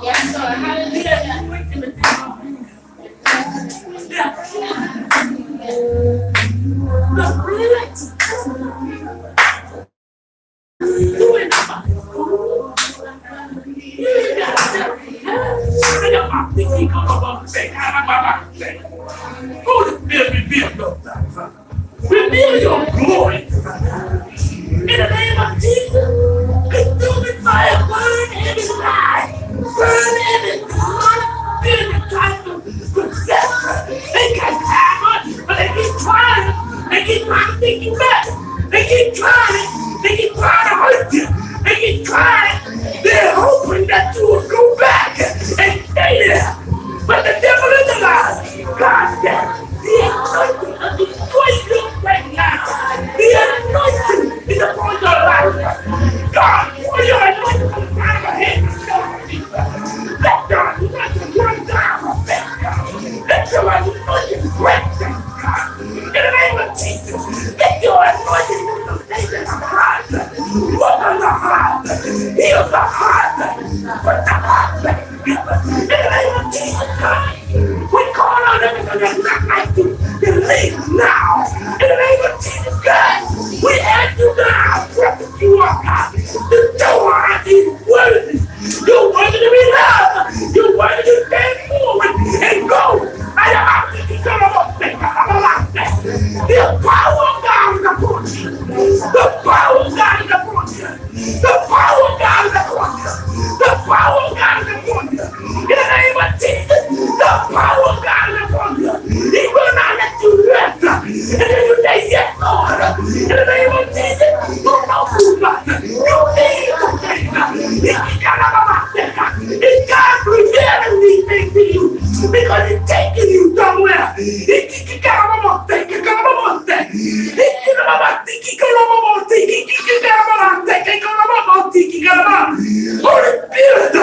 Yes, Lord. Hallelujah. Reveal your glory in the name of Jesus. Consuming fire, burn every lie, burn every lie, every type of possession. They can't have us, but they keep trying. They keep trying to take you back. They keep trying. They keep trying to hurt you. They keep trying. They're hoping that you will go back and stay there. But the devil is alive. God said, the anointing of the poison right now. The In the name of Jesus Christ. We call on everything that's not like you to leave now. In the name of Jesus Christ, we ask you now, protect you up, God. The door is worthy. You're worthy to be loved. You're worthy to stand forward and go. I am out to be done about the power of God is upon you. The power of God is upon you. The power of God is upon you. The power of God is upon you. In the name of Jesus, the power of God is upon you. He will not let you rest. And then you say, yes, Lord. In the name of Jesus, you know who God. You need to it's God revealing these things to you because He's taking you somewhere. Holy Spirit,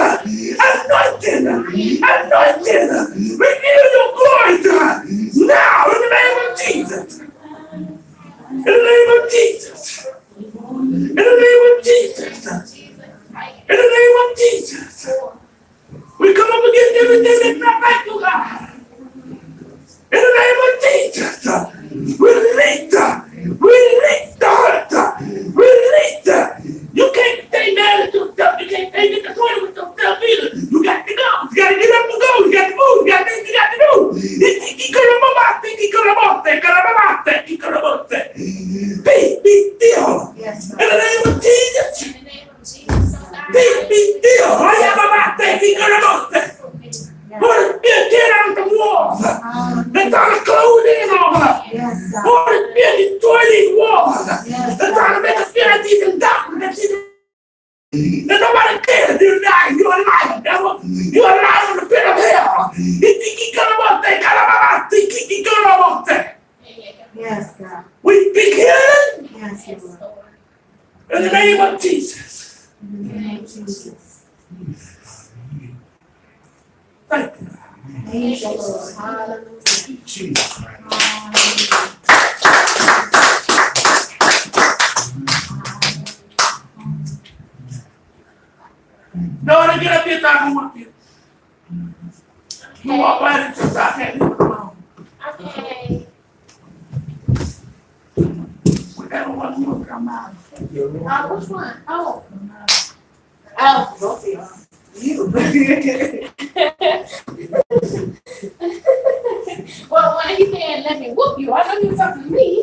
anointing, reveal your glory to us now in the name of Jesus. In the name of Jesus. In the name of Jesus. In the name of Jesus. We come up against everything that's not like you, God. In the name of Jesus. Release the hurt. Release the. You can't stay mad at yourself. You can't stay disappointed with yourself either. You got to go. You got to get up and go. You got to move. You got things you got to do. Be still. Yes, In the name of Jesus. in the name of Jesus, oh God. Be still. Holy Spirit, tear down the walls. They're trying to close in on us. Yes, God. Holy Spirit, destroy these walls. Yes, They're trying to make us feel like these in darkness. There's nobody cares. You're dying. You're alive, devil. You're alive in the pit of hell. Yes, God. We speak healing Yes, Lord. in the name of Jesus. In the name of Jesus. Thank you. Thank you, Lord. Hallelujah. Jesus. No, to get up here, I want you. You walk right into the head. Okay. Whatever one will come out. Which one? Oh. Oh, both of y'all. You. Well, when he said, let me whoop you, I know you were talking to me.